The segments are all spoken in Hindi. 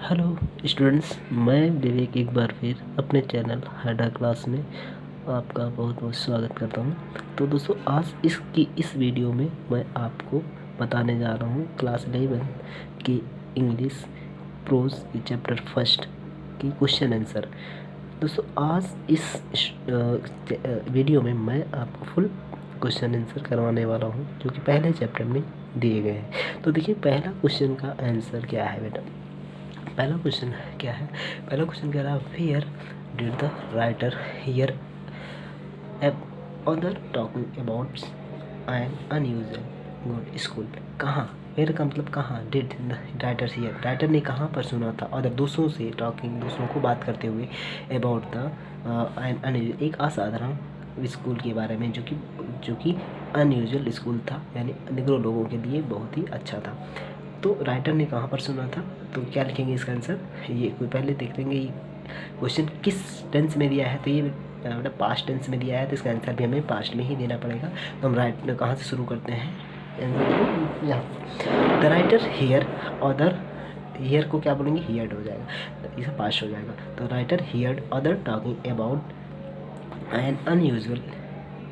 हेलो स्टूडेंट्स, मैं विवेक एक बार फिर अपने चैनल हाइडा क्लास में आपका बहुत बहुत स्वागत करता हूं। तो दोस्तों, आज इस वीडियो में मैं आपको बताने जा रहा हूं क्लास 11 की इंग्लिश प्रोज की चैप्टर फर्स्ट की क्वेश्चन आंसर। दोस्तों, आज इस वीडियो में मैं आपको फुल क्वेश्चन आंसर करवाने वाला हूं जो कि पहले चैप्टर में दिए गए हैं। तो देखिए, पहला क्वेश्चन का आंसर क्या है बेटा। पहला क्वेश्चन क्या है? पहला क्वेश्चन कह रहा है, where did the writer hear other talking about an unusual good school. कहाँ? वेयर का मतलब कहाँ, did the writer hear, writer ने कहाँ पर सुना था अदर दूसरों से, टॉकिंग दूसरों को बात करते हुए, अबाउट द एन अनयूजुअल एक असाधारण स्कूल के बारे में जो कि अनयूजुअल स्कूल था, यानी निग्रो लोगों के लिए बहुत ही अच्छा था। तो राइटर ने कहाँ पर सुना था, तो क्या लिखेंगे इसका आंसर? ये कोई पहले देख लेंगे ये क्वेश्चन किस टेंस में दिया है। तो ये मतलब पास्ट टेंस में दिया है, तो इसका आंसर भी हमें पास्ट में ही देना पड़ेगा। तो हम राइट कहाँ से शुरू करते हैं यहाँ। The writer hear other, here को क्या बोलेंगे, हियर्ड हो जाएगा, तो इसका पास्ट हो जाएगा। तो writer heard other talking about an unusual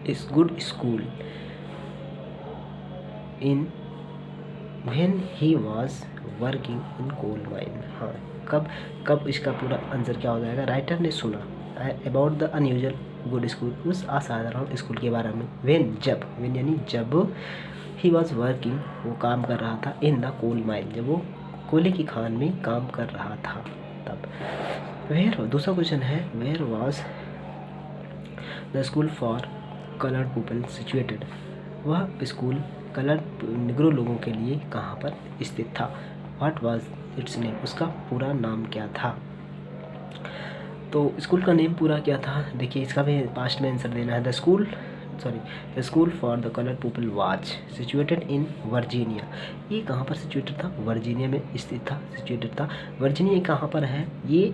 is good school in when he was working in coal mine। हाँ, कब इसका पूरा आंसर क्या हो जाएगा? राइटर ने सुना about the unusual good school, उस असाधारण स्कूल के बारे में, when यानी जब ही वॉज वर्किंग, वो काम कर रहा था, इन द कोल माइन, जब वो कोयले की खान में काम कर रहा था तब। वेयर, दूसरा क्वेश्चन है, where was the school for coloured people situated. वह स्कूल कलर्ड निग्रो लोगों के लिए कहाँ पर स्थित था। व्हाट वाज इट्स नेम, उसका पूरा नाम क्या था। तो स्कूल का नेम पूरा क्या था? देखिए, इसका भी पास्ट में आंसर देना है। The school for the coloured people was situated in Virginia. ये कहाँ पर सिचुएटेड था? वर्जीनिया में स्थित था, सिचुएटेड था। वर्जीनिया कहाँ पर है ये?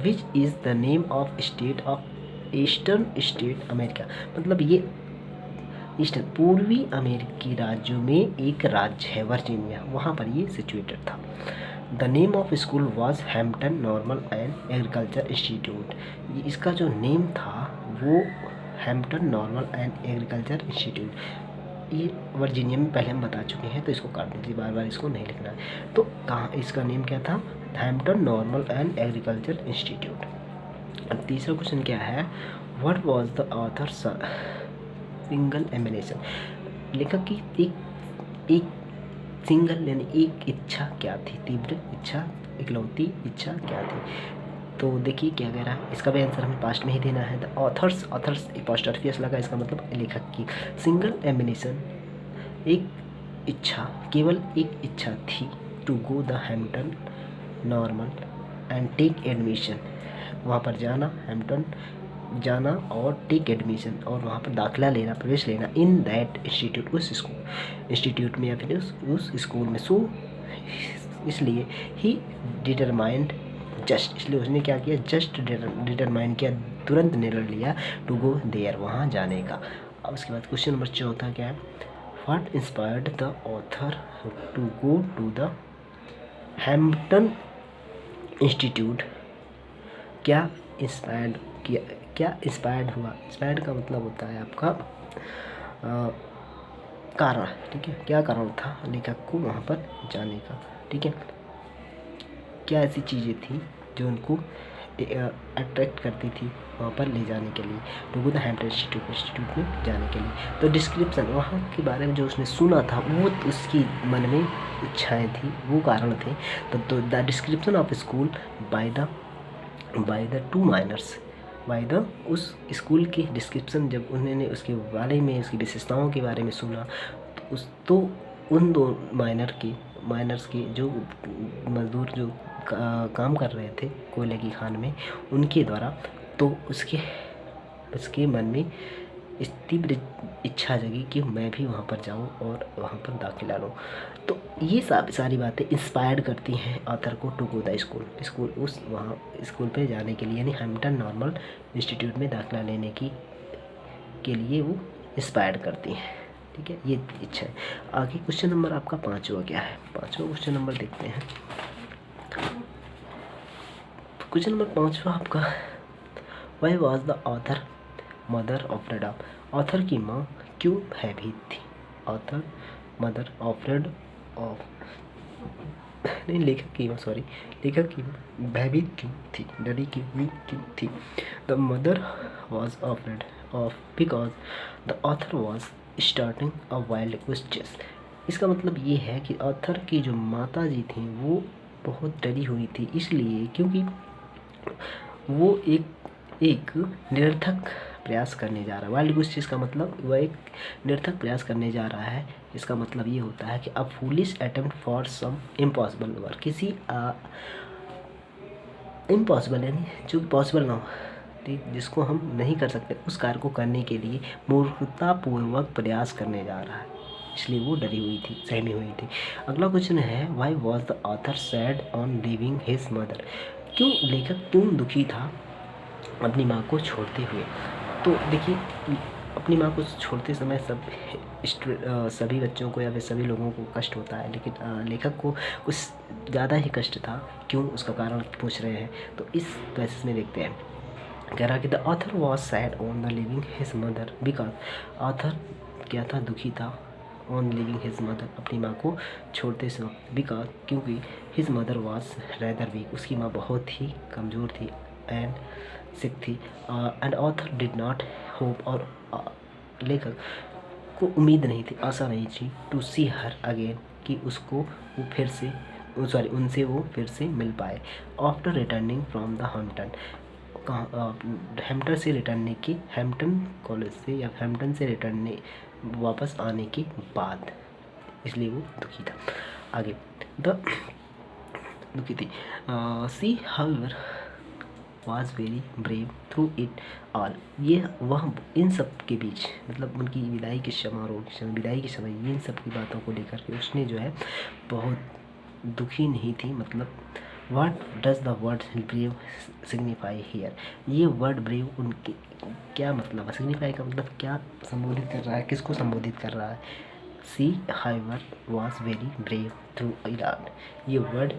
Which is the name of state of eastern state America. मतलब ये ईस्टर्न पूर्वी अमेरिकी राज्यों में एक राज्य है वर्जीनिया, वहाँ पर ये सिचुएटेड था। The name of school was Hampton normal and agriculture institute. इसका जो नेम था वो Hampton normal and agriculture institute, ये वर्जीनिया में पहले हम बता चुके हैं, तो इसको काट दीजिए, बार बार इसको नहीं लिखना है। तो कहाँ इसका नेम क्या था? Hampton normal and agriculture institute. अब तीसरा क्वेश्चन क्या है? What was the author single ambition. लेखक की एक सिंगल यानी एक इच्छा क्या थी, तीव्र इच्छा, इकलौती इच्छा क्या थी। तो देखिए क्या कह रहा है, इसका भी आंसर हमें पास्ट में ही देना है। द ऑथर्स अपॉस्ट्रोफी लगा, इसका मतलब लेखक की सिंगल एम्बिशन, एक इच्छा, केवल एक इच्छा थी, to go the Hampton normal and take admission, वहाँ पर जाना, हैम्पटन जाना और टेक एडमिशन, और वहाँ पर दाखिला लेना, प्रवेश लेना, इन दैट इंस्टीट्यूट, उस स्कूल इंस्टीट्यूट में या फिर उस स्कूल में। सो इसलिए ही डिटरमाइंड जस्ट, इसलिए उसने क्या किया? जस्ट डिटरमाइन किया, तुरंत निर्णय लिया, टू गो देयर, वहाँ जाने का। अब उसके बाद क्वेश्चन नंबर चौथा क्या है? What inspired the author to go to the Hampton institute. क्या इंस्पायर्ड किया, क्या इंस्पायर्ड हुआ? इंस्पायर्ड का मतलब होता है आपका कारण, ठीक है। क्या कारण था लेखक को वहाँ पर जाने का, ठीक है। क्या ऐसी चीज़ें थी जो उनको अट्रैक्ट करती थी वहाँ पर ले जाने के लिए, to go the Hampton institute में जाने के लिए। तो डिस्क्रिप्शन, वहाँ के बारे में जो उसने सुना था वो उसकी मन में इच्छाएँ थी, वो कारण थे। तो the description of school by the two miners, उस स्कूल की डिस्क्रिप्शन जब उन्होंने उसके बारे में, उसकी विशेषताओं के बारे में सुना, तो उन दो माइनर्स के जो मजदूर जो काम कर रहे थे कोयले की खान में, उनके द्वारा, तो उसके मन में इस तीव्र इच्छा जगी कि मैं भी वहाँ पर जाऊँ और वहाँ पर दाखिला लूँ। तो ये सारी बातें इंस्पायर्ड करती हैं ऑथर को टू गो द स्कूल उस वहाँ स्कूल पे जाने के लिए, यानी हैम्पटन नॉर्मल इंस्टीट्यूट में दाखिला लेने के लिए वो इंस्पायर्ड करती हैं, ठीक है। ये इच्छा है। आगे क्वेश्चन नंबर आपका 5वां क्या है? 5वां क्वेश्चन नंबर देखते हैं। क्वेश्चन नंबर 5 आपका, why was the author mother afraid of. Author की माँ क्यों भयभीत थी। ऑथर मदर ऑफ्रेड ऑफ, नहीं लेखक की माँ, सॉरी, लेखक की माँ भयभीत क्यों थी, डरी क्यों थी। The mother was afraid of because the author was starting a wild goose chase. इसका मतलब ये है कि ऑथर की जो माता जी थी वो बहुत डरी हुई थी, इसलिए क्योंकि वो एक निरर्थक प्रयास करने जा रहा है। वाइल्ड गुड चीज़ का मतलब वह एक निरर्थक प्रयास करने जा रहा है। इसका मतलब ये होता है कि a foolish attempt for some impossible work, किसी इम्पॉसिबल यानी जो पॉसिबल ना हो, ठीक, जिसको हम नहीं कर सकते, उस कार्य को करने के लिए मूर्खतापूर्वक प्रयास करने जा रहा है, इसलिए वो डरी हुई थी, सहमी हुई थी। अगला क्वेश्चन है, why was the author sad on leaving his mother. क्यों लेखक क्यों दुखी था अपनी माँ को छोड़ते हुए। तो देखिए, अपनी माँ को छोड़ते समय सभी बच्चों को या फिर सभी लोगों को कष्ट होता है, लेकिन लेखक को कुछ ज़्यादा ही कष्ट था। क्यों, उसका कारण पूछ रहे हैं, तो इस पैसेज में देखते हैं। कह रहा कि the author was sad on the living his mother because, author क्या था, दुखी था, ऑन लिविंग हिज मदर, अपनी माँ को छोड़ते समय, बिकॉज क्योंकि his mother was rather weak, उसकी माँ बहुत ही कमज़ोर थी, एंड सिक थी, and author did not hope, और लेखक को उम्मीद नहीं थी, आशा नहीं थी, टू सी हर अगेन, कि उसको वो फिर से उनसे वो फिर से मिल पाए। After returning from the Hampton, Hampton से रिटर्नने के, हैम्पटन कॉलेज से या हैम्पटन से रिटर्नने वापस आने के बाद, इसलिए वो दुखी था। आगे, दुखी थी। She however was very brave through it all. ये वह इन सब के बीच, मतलब उनकी विदाई के समारोह, विदाई के समय इन सब की बातों को लेकर के उसने जो है बहुत दुखी नहीं थी। मतलब what does the word brave signify here, ये वर्ड ब्रेव उनके क्या मतलब है, सिग्निफाई का मतलब क्या संबोधित कर रहा है, किसको संबोधित कर रहा है। She however was very brave through it all, ये वर्ड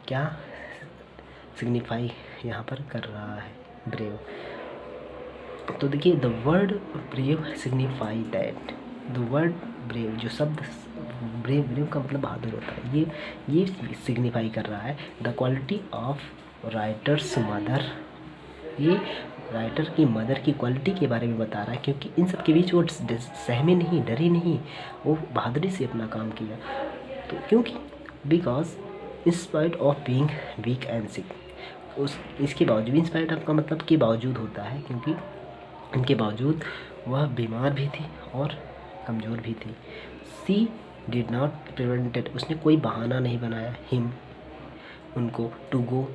क्या सिग्निफाई यहाँ पर कर रहा है, ब्रेव। तो देखिए, the word brave signify that, the word brave, जो शब्द ब्रेव का मतलब बहादुर होता है, ये सिग्निफाई कर रहा है the quality of writers mother, ये राइटर की मदर की क्वालिटी के बारे में बता रहा है, क्योंकि इन सब के बीच वो सहमे नहीं, डरी नहीं, वो बहादुरी से अपना काम किया। तो क्योंकि because in spite of being weak and sick, इसके बावजूद, इंस्पाइट ऑफ का मतलब के बावजूद होता है, क्योंकि इनके बावजूद वह बीमार भी थी और कमज़ोर भी थी। सी डिड नॉट प्रिवेंटेड, उसने कोई बहाना नहीं बनाया, हिम, उनको, टू गो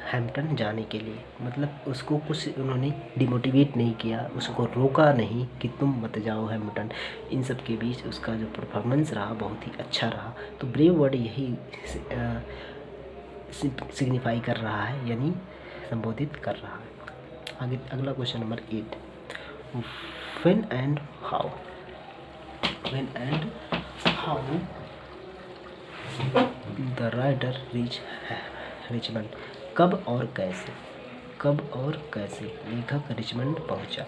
हैम्पटन जाने के लिए, मतलब उसको कुछ उन्होंने डिमोटिवेट नहीं किया, उसको रोका नहीं कि तुम मत जाओ हैम्पटन। इन सब के बीच उसका जो परफॉर्मेंस रहा बहुत ही अच्छा रहा। तो ब्रेव वर्ड यही सिग्निफाई कर रहा है, यानी संबोधित कर रहा है। आगे अगला question number 8, when and how the writer reach Richmond, कब और कैसे लेखक रिचमंड पहुंचा।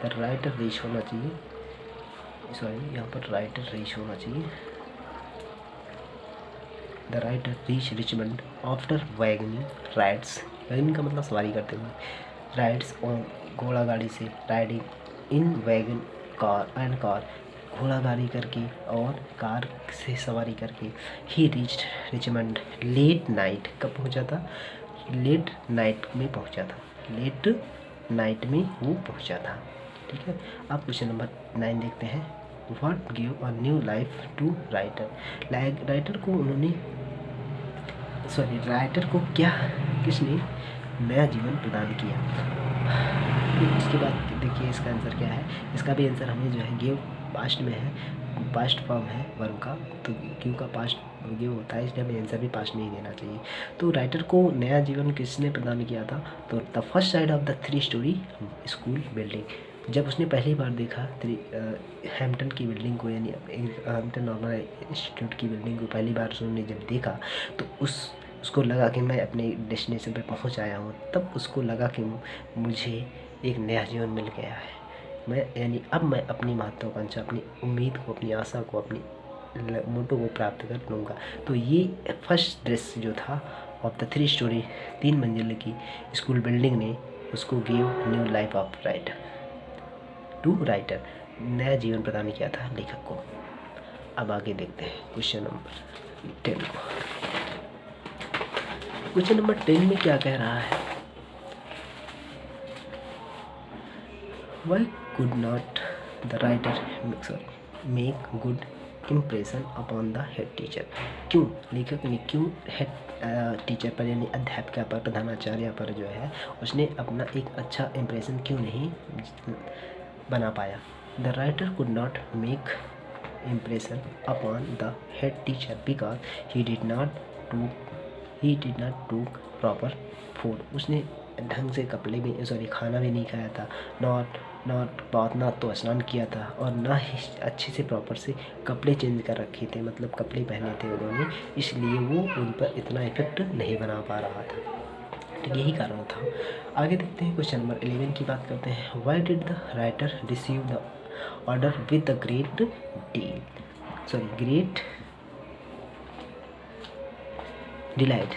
द राइटर रीच होना चाहिए, सॉरी यहाँ पर राइटर रीच होना चाहिए। The writer reach Richmond after wagoning rides, wagoning का मतलब सवारी करते हुए, राइड्स ऑन, घोड़ा गाड़ी से, राइडिंग इन वैगन कार, घोड़ा गाड़ी करके और कार से सवारी करके। He reached Richmond late night, कब पहुंचा था, लेट नाइट में पहुंचा था, लेट नाइट में वो पहुंचा था। ठीक है, अब क्वेश्चन नंबर 9 देखते हैं। What give a new life to writer, writer को क्या, किसने नया जीवन प्रदान किया। फिर इसके बाद देखिए इसका आंसर क्या है। इसका भी आंसर हमें जो है गिव पास्ट में है, पास्ट फॉर्म है वर्ब का, तो क्यों का पास्ट गिव होता है, इसलिए हमें आंसर भी पास्ट में ही देना चाहिए। तो राइटर को नया जीवन किसने प्रदान किया था, तो the first side of the 3 story school building, जब उसने पहली बार देखा हैम्पटन की बिल्डिंग को, यानी हैम्पटन नॉर्मल इंस्टीट्यूट की बिल्डिंग को पहली बार उसने जब देखा तो उसको लगा कि मैं अपने डेस्टिनेशन पर पहुंच आया हूं। तब उसको लगा कि मुझे एक नया जीवन मिल गया है। यानी अब मैं अपनी महत्वाकांक्षा, अपनी उम्मीद को, अपनी आशा को, अपनी मोटो को प्राप्त कर लूँगा। तो ये फर्स्ट दृश्य जो था ऑफ द 3 स्टोरी 3 मंजिल की स्कूल बिल्डिंग ने उसको give new life of writer to writer, नया जीवन प्रदान किया था लेखक को। अब आगे देखते हैं क्वेश्चन नंबर 10 को। क्वेश्चन नंबर 10 में क्या कह रहा है? Why could not the writer make good impression upon the head teacher? क्यों लेखक ने हेड टीचर पर, यानी अध्यापिका पर, प्रधानाचार्य पर जो है उसने अपना एक अच्छा इम्प्रेशन क्यों नहीं बना पाया? The writer could not make impression upon the head teacher because he did not took proper food. उसने ढंग से खाना भी नहीं खाया था, ना तो स्नान किया था, और ना ही अच्छे से प्रॉपर से कपड़े चेंज कर रखे थे, मतलब कपड़े पहने थे उन्होंने, इसलिए वो उन पर इतना इफेक्ट नहीं बना पा रहा था। तो यही कारण था। आगे देखते हैं क्वेश्चन नंबर 11 की बात करते हैं। Why did the writer receive the order with the great delight,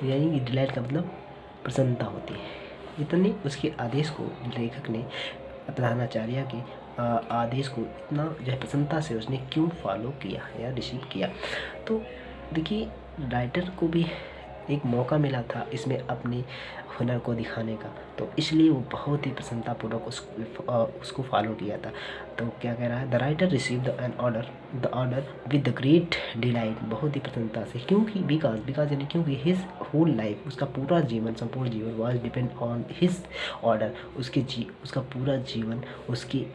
यानी डिलाइट का मतलब प्रसन्नता होती है। इतने उसके आदेश को लेखक ने, प्रधानाचार्य के आदेश को इतना जो है प्रसन्नता से उसने क्यों फॉलो किया या रिसीव किया? तो देखिए, राइटर को भी एक मौका मिला था इसमें अपने हुनर को दिखाने का, तो इसलिए वो बहुत ही प्रसन्नतापूर्वक उसको फॉलो किया था। तो क्या कह रहा है? The writer receive the order with the great delight, बहुत ही प्रसन्नता से, क्योंकि बिकॉज यानी क्योंकि हिज होल लाइफ, उसका पूरा जीवन, संपूर्ण जीवन was depend on his order, उसका पूरा जीवन उसके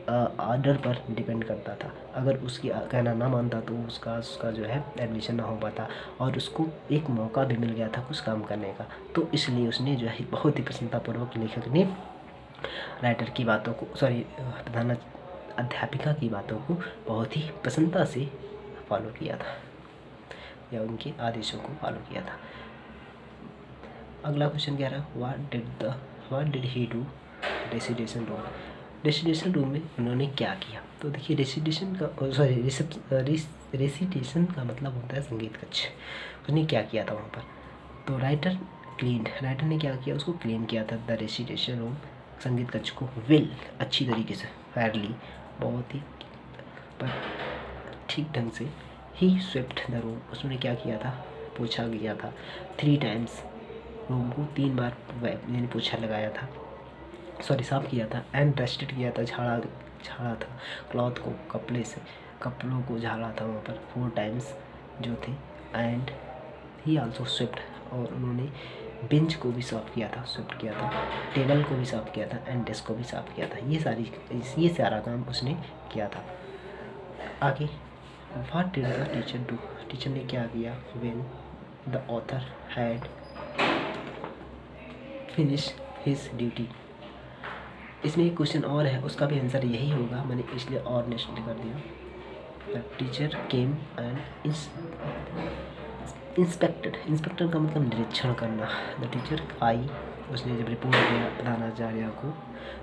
ऑर्डर पर डिपेंड करता था। अगर उसकी कहना ना मानता तो उसका जो है एडमिशन ना हो पाता, और उसको एक मौका भी मिल गया था कुछ काम करने का। तो इसलिए उसने जो है बहुत ही प्रसन्नतापूर्वक लेखक ने राइटर की बातों को, प्रधान अध्यापिका की बातों को बहुत ही प्रसन्नता से फॉलो किया था, या उनके आदेशों को फॉलो किया था। अगला क्वेश्चन कह रहा है, what did he do residential room? Residential room में उन्होंने क्या किया? तो देखिए, रेसिडेंशन का मतलब होता है संगीत कक्ष। उसने क्या किया था वहाँ पर? तो राइटर ने क्या किया? उसको क्लीन किया था, द रेसिडेंशियल रूम, संगीत कक्ष को, अच्छी तरीके से, फेयरली, बहुत ही पर ठीक ढंग से। ही स्वेप्ट द रूम, उसने क्या किया था? पोछा गया था। 3 टाइम्स, रूम को 3 बार यानी पोछा लगाया था, साफ किया था। एंड डस्टेड किया था, झाड़ा था क्लॉथ को, कपड़ों को झाड़ा था वहाँ पर 4 टाइम्स जो थे। एंड ही आल्सो स्वेप्ट, और उन्होंने बेंच को भी साफ़ किया था, स्वेप्ट किया था, टेबल को भी साफ़ किया था, एंड डेस्क को भी साफ़ किया था। ये सारा काम उसने किया था। आगे, what did the teacher do? Teacher ने क्या किया? When the author had finish his duty. इसमें एक क्वेश्चन और है, उसका भी आंसर यही होगा, मैंने इसलिए और नेक्स्ट कर दिया। The teacher came and inspector का मतलब निरीक्षण करना। द टीचर आई, उसने जब रिपोर्ट किया प्रधानाचार्य को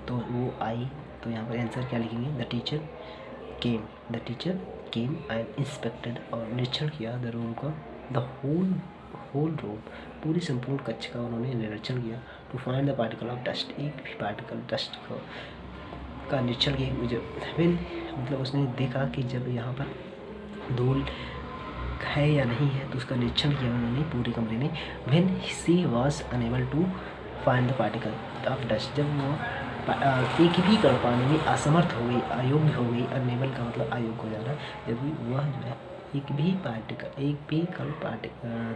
तो वो आई, तो यहाँ पर आंसर क्या लिखेंगे? The teacher came and inspected, और निरीक्षण किया द रूम का, द होल रूम, पूरी संपूर्ण कक्ष का उन्होंने निरीक्षण किया। To find the particle of dust, एक भी पार्टिकल डस्ट का निरीक्षण किया। मतलब उसने देखा कि जब यहाँ पर धूल है या नहीं है, तो उसका निरीक्षण किया उन्होंने पूरे कमरे में। When she was unable to find the particle of dust, जब वो एक भी कण पाने में असमर्थ हो गई, अयोग्य हो गई, अनेबल का मतलब अयोग्य हो जाना, जब वह जो है एक भी कण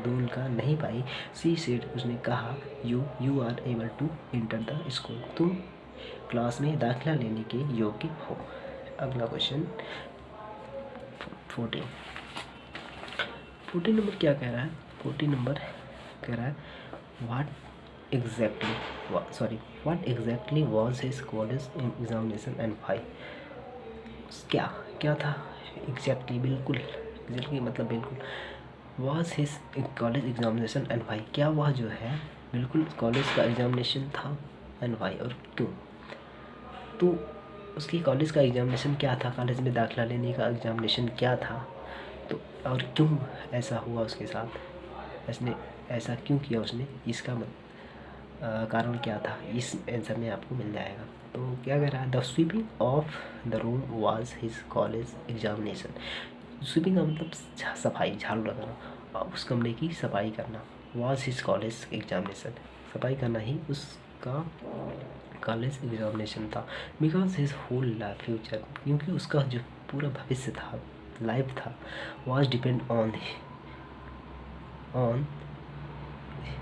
धूल का नहीं पाई। सी सेड, उसने कहा, you are able to enter the school, तुम क्लास में दाखिला लेने के योग्य हो। अगला क्वेश्चन 14 नंबर क्या कह रहा है? 14 नंबर कह रहा है, what exactly was his college examination and why? क्या क्या था exactly मतलब बिल्कुल was his college examination and why, क्या वह जो है बिल्कुल कॉलेज का एग्जामिनेशन था and why, और क्यों। तो उसकी कॉलेज का एग्जामिनेशन क्या था, कॉलेज में दाखिला लेने का एग्जामिनेशन क्या था, तो और क्यों ऐसा हुआ उसके साथ, इसने ऐसा क्यों किया उसने, इसका कारण क्या था, इस आंसर में आपको मिल जाएगा। तो क्या कह रहा है, the sweeping of the room was his college examination. Sweeping का मतलब सफाई, झाड़ू लगाना, उस कमरे की सफाई करना। वाज हिज कॉलेज एग्जामिनेशन, सफाई करना ही उसका कॉलेज एग्जामिनेशन था। Because his whole life future, क्योंकि उसका जो पूरा भविष्य था, लाइफ था, was depend on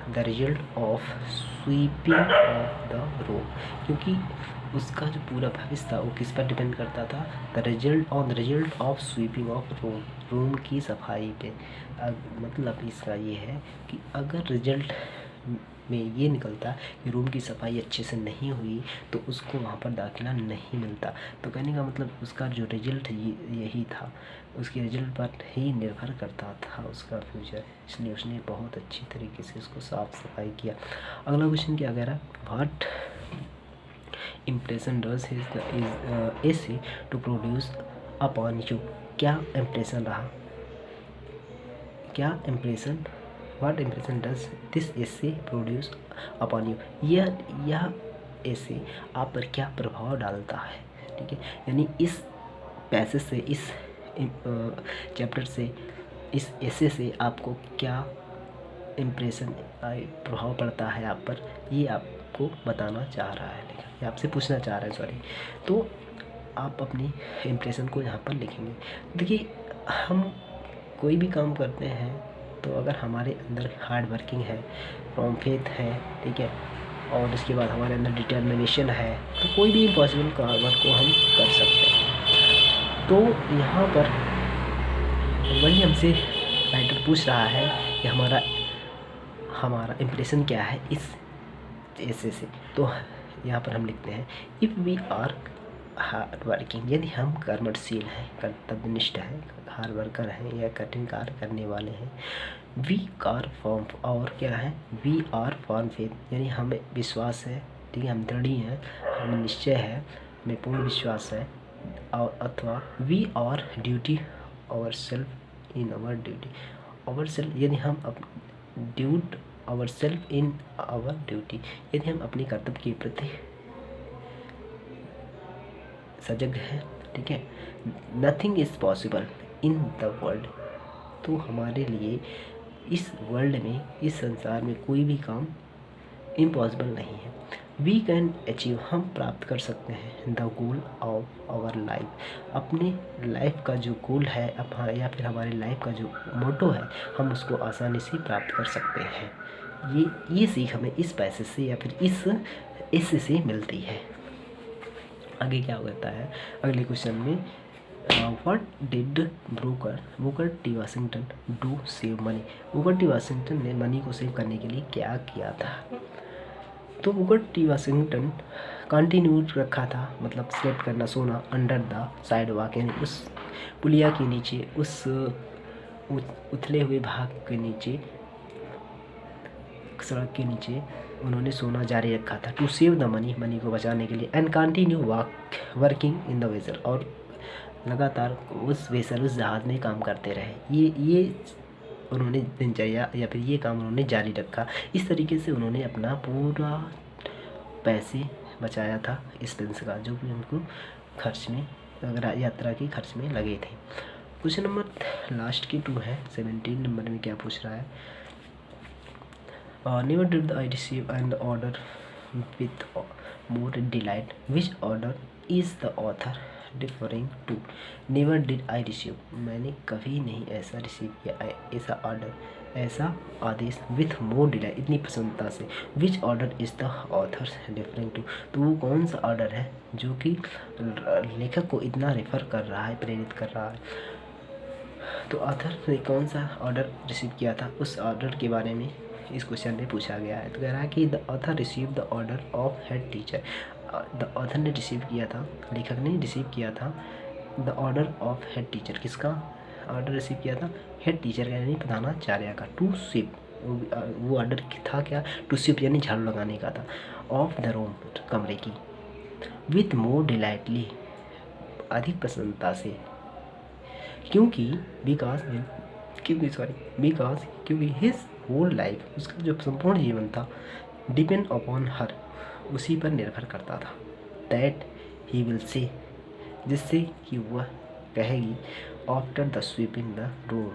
the result of sweeping of the room, क्योंकि उसका जो पूरा भविष्य था वो किस पर डिपेंड करता था, the result of sweeping of room की सफाई पे। मतलब इसका ये है कि अगर रिजल्ट में ये निकलता कि रूम की सफाई अच्छे से नहीं हुई तो उसको वहाँ पर दाखिला नहीं मिलता। तो कहने का मतलब उसका जो रिजल्ट यही था, उसके रिजल्ट पर ही निर्भर करता था उसका फ्यूचर, इसलिए उसने बहुत अच्छी तरीके से उसको साफ सफाई किया। अगला क्वेश्चन क्या कह रहा है, what impression does his essay to produce upon you, क्या इम्प्रेशन रहा, क्या impression, what impression does this essay produce upon you, यह एसे आप पर क्या प्रभाव डालता है। ठीक है, यानी इस पैसेज से, इस चैप्टर से, इस एसे से आपको क्या इम्प्रेशन, प्रभाव पड़ता है आप पर, ये आपको बताना चाह रहा है, या आपसे पूछना चाह रहा है, सॉरी। तो आप अपनी इम्प्रेशन को यहाँ पर लिखेंगे। देखिए, हम कोई भी काम करते हैं तो अगर हमारे अंदर हार्ड वर्किंग है, फ्रॉम फेथ है, ठीक है, और उसके बाद हमारे अंदर डिटर्मिनेशन है, तो कोई भी इम्पॉसिबल वर्क को हम कर सकते हैं। तो यहाँ पर वही हमसे राइटर पूछ रहा है कि हमारा इम्प्रेशन क्या है इस ऐसे से। तो यहाँ पर हम लिखते हैं, if we are hard working, यदि हम कर्मठशील हैं, कर्तव्यनिष्ठ हैं, हार्ड वर्कर हैं या कठिन कार्य करने वाले हैं, वी आर फॉर्म, और क्या है, वी आर फॉर्म फेथ, यानी हमें विश्वास है, ठीक है, हम दृढ़ हैं, हमें निश्चय है, हमें पूर्ण विश्वास है, और अथवा we are duty our self in our duty, our self, यदि हम our self in our duty, यदि हम अपने कर्तव्य के प्रति सजग है, ठीक है। Nothing is possible in the world, तो हमारे लिए इस वर्ल्ड में, इस संसार में कोई भी काम इम्पॉसिबल नहीं है। वी कैन अचीव, हम प्राप्त कर सकते हैं, the goal of our life, अपने लाइफ का जो गोल है या फिर हमारी लाइफ का जो मोटो है, हम उसको आसानी से प्राप्त कर सकते हैं। ये सीख हमें इस पैसेज से या फिर इस से मिलती है। आगे क्या होता है अगले क्वेश्चन में, what did Booker T Washington do save money, Booker T Washington ने मनी को सेव करने के लिए क्या किया था। तो बुकर टी वाशिंगटन कंटिन्यू रखा था, मतलब स्लेप करना, सोना, अंडर द साइड वॉक, यानी उस पुलिया के नीचे, उस उथले हुए भाग के नीचे, सड़क के नीचे उन्होंने सोना जारी रखा था, टू सेव द मनी को बचाने के लिए, and continue working in the vessel, और लगातार उस जहाज में काम करते रहे। ये उन्होंने दिनचर्या या फिर ये काम उन्होंने जारी रखा। इस तरीके से उन्होंने अपना पूरा पैसे बचाया था एक्सपेंस का, जो भी उनको खर्च में, यात्रा के खर्च में लगे थे। क्वेश्चन नंबर लास्ट की 2 है, 17 नंबर में क्या पूछ रहा है, never did I receive an order with more delight, which order is the author referring to। never did I receive, मैंने कभी नहीं ऐसा रिसीव किया, ऐसा ऑर्डर, ऐसा आदेश, with more delight, इतनी प्रसन्नता से, which order is the author referring to, तो वो कौन सा ऑर्डर है जो कि लेखक को इतना रेफर कर रहा है, प्रेरित कर रहा है। तो ऑथर ने कौन सा ऑर्डर रिसीव किया था, उस ऑर्डर के बारे में इस क्वेश्चन में पूछा गया है। तो कह रहा है कि the author receive the order of head teacher. The author ने रिसीव किया था, लेखक ने रिसीव किया था the order of head teacher. किसका ऑर्डर रिसीव किया था? हेड टीचर का यानी प्रधानाचार्य का। टू स्वीप, वो ऑर्डर था क्या? टू स्वीप यानी झाड़ू लगाने का था। ऑफ द रूम, कमरे की। विथ मोर डिलाइटली, अधिक प्रसन्नता से। क्योंकि हिज होल लाइफ, उसका जो संपूर्ण जीवन था, डिपेंड अपॉन हर, उसी पर निर्भर करता था। दैट ही विल से, जिससे कि वह कहेगी, after the sweeping the room,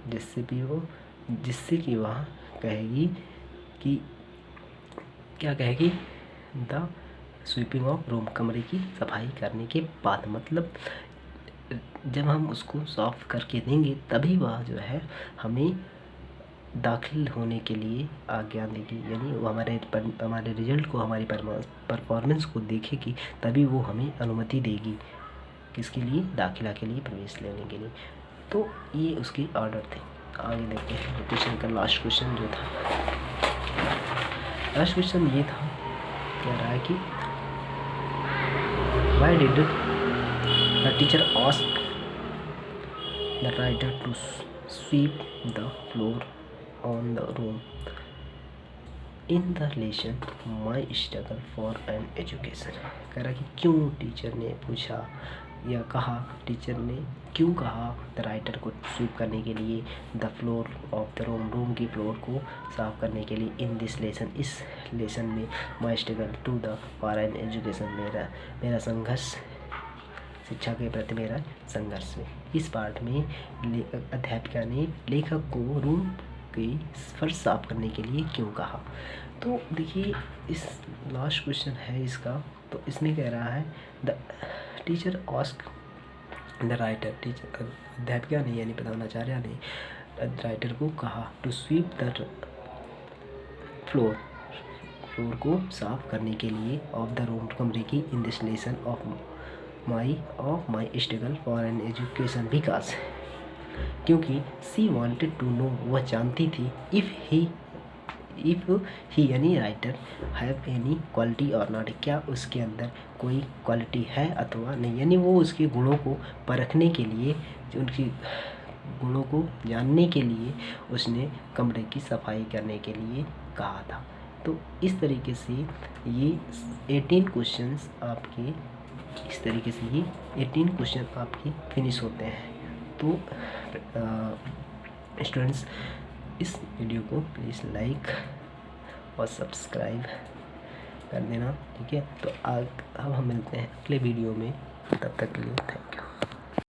जिससे कि वह कहेगी कि क्या कहेगी? द स्वीपिंग ऑफ रूम, कमरे की सफाई करने के बाद। मतलब जब हम उसको साफ करके देंगे तभी वह जो है हमें दाखिल होने के लिए आज्ञा देगी, यानी वो हमारे रिजल्ट को, हमारी परफॉर्मेंस को देखेगी, तभी वो हमें अनुमति देगी। किसके लिए? दाखिला के लिए, प्रवेश लेने के लिए। तो ये उसके ऑर्डर थे। आगे देखते हैं क्वेश्चन का लास्ट क्वेश्चन जो था। लास्ट क्वेश्चन ये था, कह रहा है कि why did the teacher ask the writer to sweep the floor on the room in the lesson my struggle for an education. कह रहा कि क्यों टीचर ने पूछा या कहा, टीचर ने क्यों कहा द राइटर को स्वीप करने के लिए the floor of the room, room की फ्लोर को साफ करने के लिए। इन दिस लेसन, इस लेसन में my struggle to the for an education, मेरा संघर्ष, शिक्षा के प्रति मेरा संघर्ष में। इस पार्ट में अध्यापिका ने लेखक को रूम की फर्श साफ करने के लिए क्यों कहा। तो देखिए, इस लास्ट क्वेश्चन है इसका। तो इसमें कह रहा है the teacher ask the writer, teacher अध्यापिका ने यानी प्रधानाचार्य ने राइटर को कहा टू स्वीप द फ्लोर को साफ करने के लिए ऑफ द रूम, कमरे की। इन this lesson of my struggle for an education, because, क्योंकि सी वांटेड टू नो, वह जानती थी, इफ़ ही यानी राइटर हैव एनी क्वालिटी और नॉट, क्या उसके अंदर कोई क्वालिटी है अथवा नहीं, यानी वो उसके गुणों को परखने के लिए, उनकी गुणों को जानने के लिए उसने कमरे की सफाई करने के लिए कहा था। तो इस तरीके से ये 18 क्वेश्चंस आपके, इस तरीके से ये 18 क्वेश्चन आपके फिनिश होते हैं। तो स्टूडेंट्स, इस वीडियो को प्लीज़ लाइक और सब्सक्राइब कर देना, ठीक है। तो अब हम मिलते हैं अगले वीडियो में, तब तक के लिए